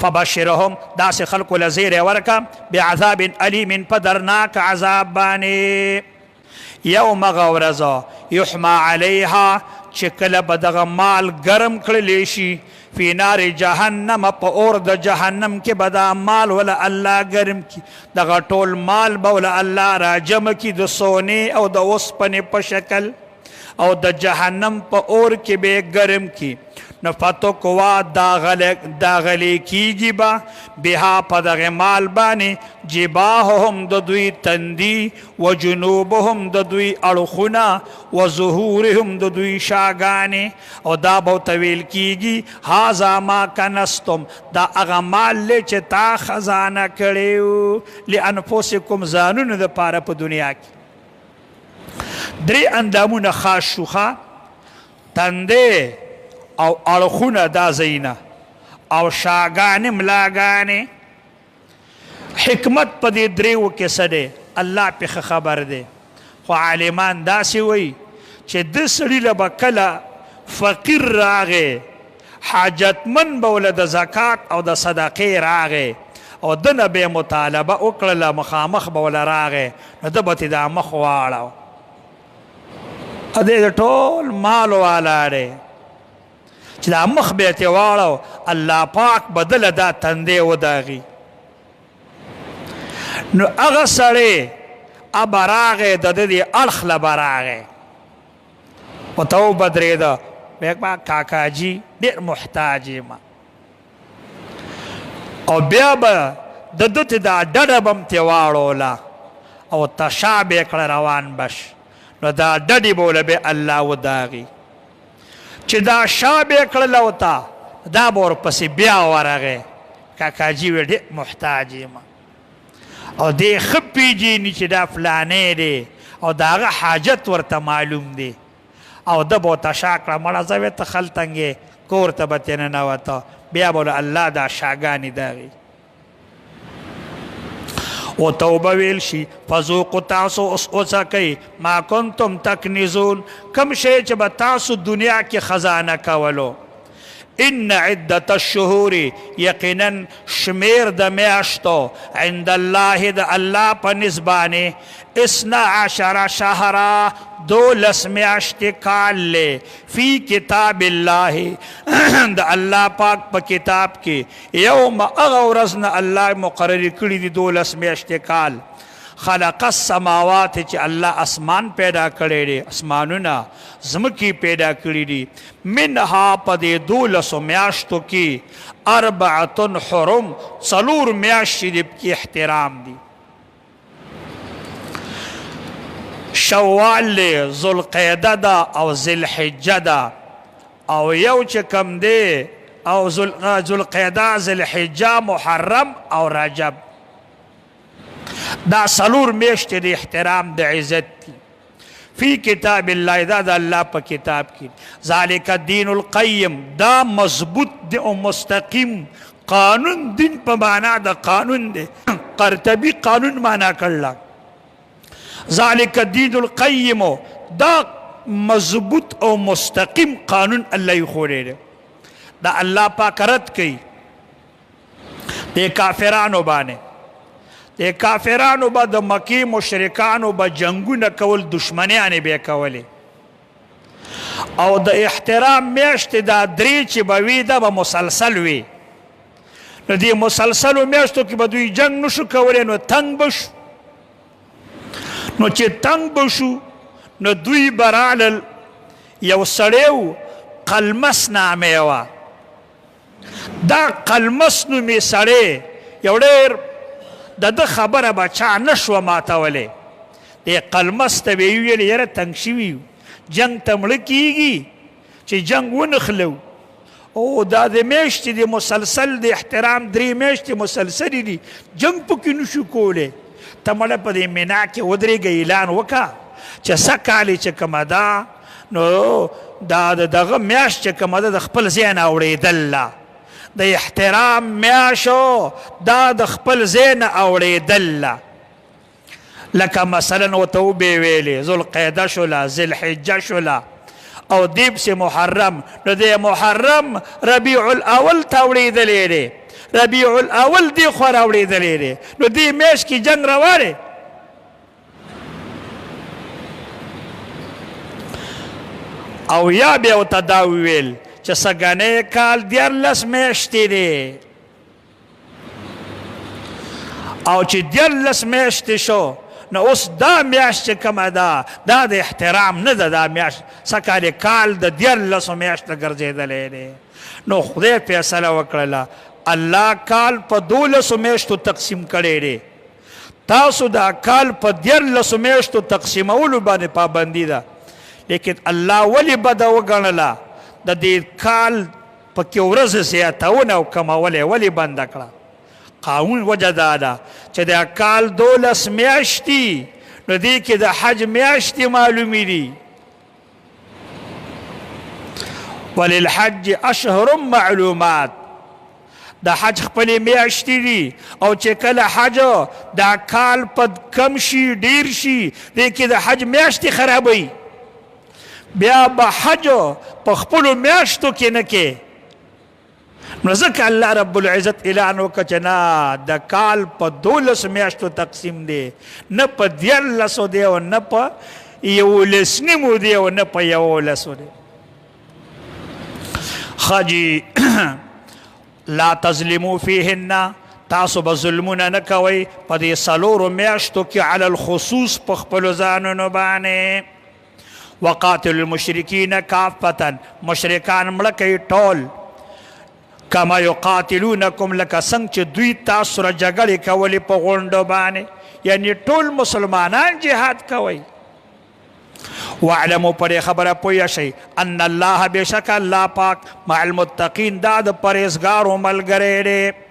فبشرهم داس خلق لزیر ورکا بعذاب علیم پدرناک عذاب بانی یوم غورزا یحما علیها چکل بدغ مال گرم کرلیشی فی نار جهنم پا اور د جهنم کی بدا مال ولا اللہ گرم کی دغا ټول مال بولا اللہ را جمع کی د سونے او د وسپن په شکل او د جهنم پا اور کی بے گرم کی نفتو کوا داغلی کیگی با بها پا دغ مال بانی جباهم د دوی تندی و جنوبهم د دوی اڑخونا و ظهورهم د دوی شاگانی او دا بو طویل کیگی هازا ما کنستم دا اغا مال لی چه تا خزانه کریو لی انفوسکم زانون دا پارا پا دنیا کی دری اندامون خاص شوخا تنده او اړخونه دا زینه او شاګانې ملاګانې حکمت په دې دریو کې څه دی الله پې خبر دی خو عالمان داسې وایي چې د سړي له به کله فقیر راغی حاجتمن به له د زکات او د صدقې راغی او ده نه به یې مطالبه وکړله مخامخ به له راغی نو ده به تې دا مخ واړو دی د ټول مال والا دی چې دا مخ به یې واړو الله پاک بدله دا تندې وداغي نو هغه سړی ابه راغی د ده دې اړخ له به راغی ورته وبدرېده ویل کاکاجي ډېر محتاج یم او بیا به د ده ته دا ډډه به م تې واړوله او تشا به یې کړه روان بش نو دا ډډې به وله بیا الله وداغي چې دا شا به یې کړله ورته دا به ورپسې بیا ورغی کاکاجي ویل ډېر محتاج یم او دې ښه پېژني چې دا فلانی دی او د هغه حاجت ورته معلوم دی او ده به ورته شا کړه مړه زه ته خلتنګې کور ته به ترې ننوته بیا به الله دا شاګانې داغي او توبه ویل شي فذوقوا تاسو اوس وڅکئ ما کنتم تکنزون کم شی چې به تاسو دنیا کې خزانه کولو ان عدت الشهور یقینا شمیر د میاشتو عند الله د الله په نسبانه 12 شهرا 12 میاشت کال لے فی کتاب الله د الله پاک په کتاب کې یوم اغه ورځ نه الله مقرر کړي دي 12 میاشت کال خلق السماوات چې الله اسمان پیدا کړی دی اسمانونه زمکی پیدا کړی دي منها په دې 12 میاشتو کې 4 حرم 4 میاشتې دي کې احترام دي شوال دی ذوالقعده ده او ذوالحجه ده او یو چې کم دی او ذوالقعده ذوالحجه محرم او رجب دا 4 میاشتې د احترام د عزت دي فی کتاب الله دا د الله په کتاب کې ذالک الدین القیم دا مضبوط دی او مستقیم قانون دین په معنا د قانون دی قرطبي قانون معنا کړل ذالک الدین القیم دا مضبوط او مستقیم قانون الله یې خوړی دی دا الله پاک رد کوي د کافرانو باندې د کافرانو به د مکی مشرکانو به جنگونه کول دشمنیانې به یې کولې او د احترام میاشتې دا 3 چې به وي دا به مسلسل وي نو دې مسلسلو میاشتو کې به دوی جنگ نشو کولی نو تنګ به شو نو چې تنګ به شو نو دوی به رالل یو سړی و قلمس نامې وه دا قلمس نومې سړی یو ډېر د ده خبره به چا نه شوه ماتولی دې قلمس ته به یې ویل یاره تنګ شوي یو جنګ ته مړه کېږي چې جنګ ونښلو او دا د میاشتې د مسلسل د احترام 3 میاشتې مسلسلې دي جنګ پکې نشو کولی ته مړه په دې مینا کې ودرېږه اعلان وکړه چې څه کالې چې کومه ده نو دا د دغه میاشت چې کومه ده د خپل ځای نه اوړېدل د احترام میاشو دا د خپل ځای نه اوړېدل لکه مثلا ورته وبې ویلې ذوالقعده شوله ذوالحجه شوله او دیب سي محرم نو د محرم ربیع الاول ته اوړېدلی دی ربیع الاول دی خوا راوړېدلی دی نو دې میاشت کې جنګ روا دی او یا بیا ورته دا وویل چې سږنی کال 14 میاشتې دی او چې 14 میاشتې شو نو اوس دا میاشت چې کومه ده دا د احترام نه ده دا میاشت سږکال کال د 14 میاشته ګرځېدلی دی نو خدای فیصله وکړله الله کال په 12 میاشتو تقسیم کړی دی تاسو دا کال په 14 میاشتو تقسیمولو باندې پابندي ده لیکن الله ولې بده وګڼله د دې کال پکې ورځې زیاتونه او کمول یې ولې بنده کړه قانون وجه دا ده چې دا کال 12 میاشتې نو دې کې د حج میاشتې معلومې دي وللحج اشهر معلومات د حج خپلې میاشتې دي او چې کله حج دا کال په کم شي ډیر شي دې کې د حج میاشتې خرابوي بیا به حج په خپلو میاشتو کې نه کې نو ځکه الله رب العزت اعلان وکړه چې نه د کال په 12 میاشتو تقسیم دی نه په 14 دی او نه په 11 نیمو دی او نه په 11 دی خاجی لا تظلموا فیهن تاسو به ظلمونه نه کوئ په دې څلورو میاشتو کې علی الخصوص په خپلو ځانونو باندې وقاتل المشرکین کافتا مشرکان مړه کوي ټول کما یقاتلونکم لکه څنګه چې دوی تاسو سره جګړې کولې په غونډو باندې یعنی ټول مسلمانان جهاد کوئ واعلموا پرې خبره پوه شئ ان الله بشک الله پاک مع المتقین دا د پرهیزګارو ملګری دی